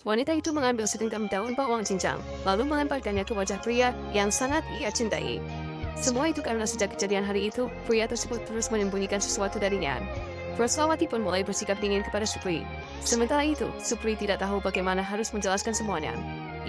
Wanita itu mengambil segenggam daun bawang cincang, lalu melemparkannya ke wajah pria yang sangat ia cintai. Semua itu karena sejak kejadian hari itu, pria tersebut terus menyembunyikan sesuatu darinya. Rosmawati pun mulai bersikap dingin kepada Supri. Sementara itu, Supri tidak tahu bagaimana harus menjelaskan semuanya.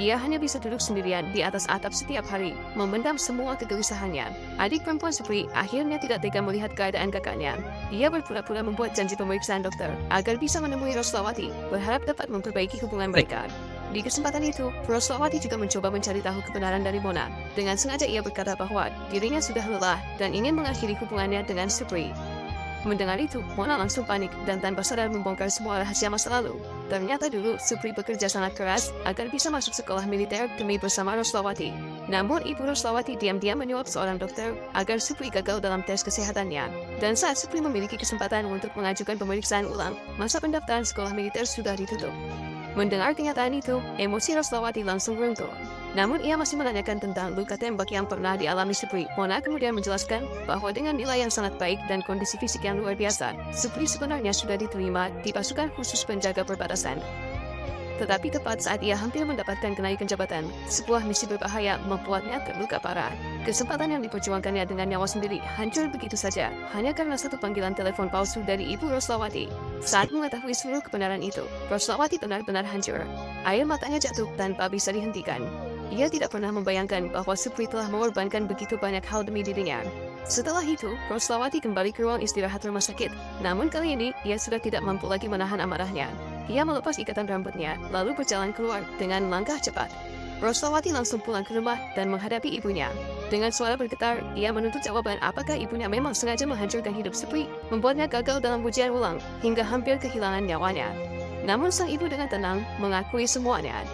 Ia hanya bisa duduk sendirian di atas atap setiap hari, memendam semua kegelisahannya. Adik perempuan Supri akhirnya tidak tega melihat keadaan kakaknya. Ia berpura-pura membuat janji pemeriksaan dokter agar bisa menemui Rosmawati, berharap dapat memperbaiki hubungan mereka. Di kesempatan itu, Rosmawati juga mencoba mencari tahu kebenaran dari Mona. Dengan sengaja ia berkata bahwa dirinya sudah lelah dan ingin mengakhiri hubungannya dengan Supri. Mendengar itu, Mona langsung panik dan tanpa sadar membongkar semua rahasia masa lalu. Ternyata dulu, Supri bekerja sangat keras agar bisa masuk sekolah militer demi bersama Rosmawati. Namun, ibu Rosmawati diam-diam menyuap seorang dokter agar Supri gagal dalam tes kesehatannya. Dan saat Supri memiliki kesempatan untuk mengajukan pemeriksaan ulang, masa pendaftaran sekolah militer sudah ditutup. Mendengar kenyataan itu, emosi Rosmawati langsung runtuh. Namun ia masih menanyakan tentang luka tembak yang pernah dialami Supri. Mona kemudian menjelaskan bahwa dengan nilai yang sangat baik dan kondisi fisik yang luar biasa, Supri sebenarnya sudah diterima di pasukan khusus penjaga perbatasan. Tetapi tepat saat ia hampir mendapatkan kenaikan jabatan, sebuah misi berbahaya membuatnya terluka parah. Kesempatan yang diperjuangkannya dengan nyawa sendiri hancur begitu saja, hanya karena satu panggilan telepon palsu dari ibu Rosmawati. Saat mengetahui seluruh kebenaran itu, Rosmawati benar-benar hancur. Air matanya jatuh tanpa bisa dihentikan. Ia tidak pernah membayangkan bahwa Supri telah mengorbankan begitu banyak hal demi dirinya. Setelah itu, Rosmawati kembali ke ruang istirahat rumah sakit. Namun kali ini, ia sudah tidak mampu lagi menahan amarahnya. Ia melepas ikatan rambutnya, lalu berjalan keluar dengan langkah cepat. Rosmawati langsung pulang ke rumah dan menghadapi ibunya. Dengan suara bergetar, ia menuntut jawaban apakah ibunya memang sengaja menghancurkan hidup Supri, membuatnya gagal dalam ujian ulang, hingga hampir kehilangan nyawanya. Namun sang ibu dengan tenang mengakui semuanya.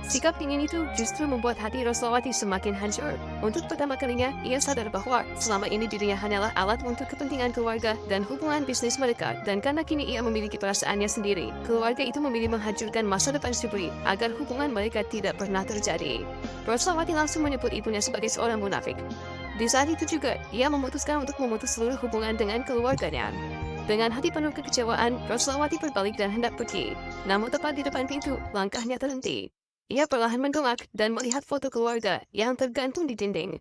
Sikap dingin itu justru membuat hati Rosmawati semakin hancur. Untuk pertama kalinya, ia sadar bahwa selama ini dirinya hanyalah alat untuk kepentingan keluarga dan hubungan bisnis mereka. Dan karena kini ia memiliki perasaannya sendiri, keluarga itu memilih menghancurkan masa depan Supri agar hubungan mereka tidak pernah terjadi. Rosmawati langsung menyebut ibunya sebagai seorang munafik. Di saat itu juga, ia memutuskan untuk memutus seluruh hubungan dengan keluarganya. Dengan hati penuh kekecewaan, Rosmawati berbalik dan hendak pergi. Namun tepat di depan pintu, langkahnya terhenti. Ia perlahan mendongak dan melihat foto keluarga yang tergantung di dinding.